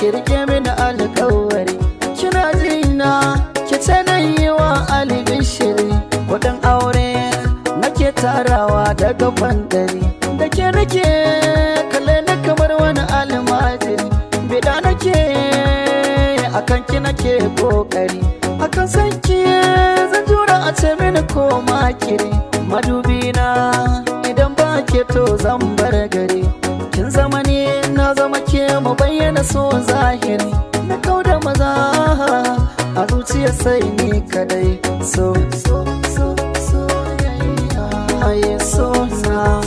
ki rike mini alƙawari. Kina jina ki ce na yi wa albishiri, kuɗin aure nake tarawa daga bandari. Da ke nake kalle na kamar wani almajiri, bida nake akan ki nake kokari, akan san ki zan jura a ce mini koma kiri. Madubina idan ba ke to zan bar gari, kin zama ne na zama ke mu bayyana so zahiri. Na kauda maza a zuciya sai ni kadai, so so so so yeah, so na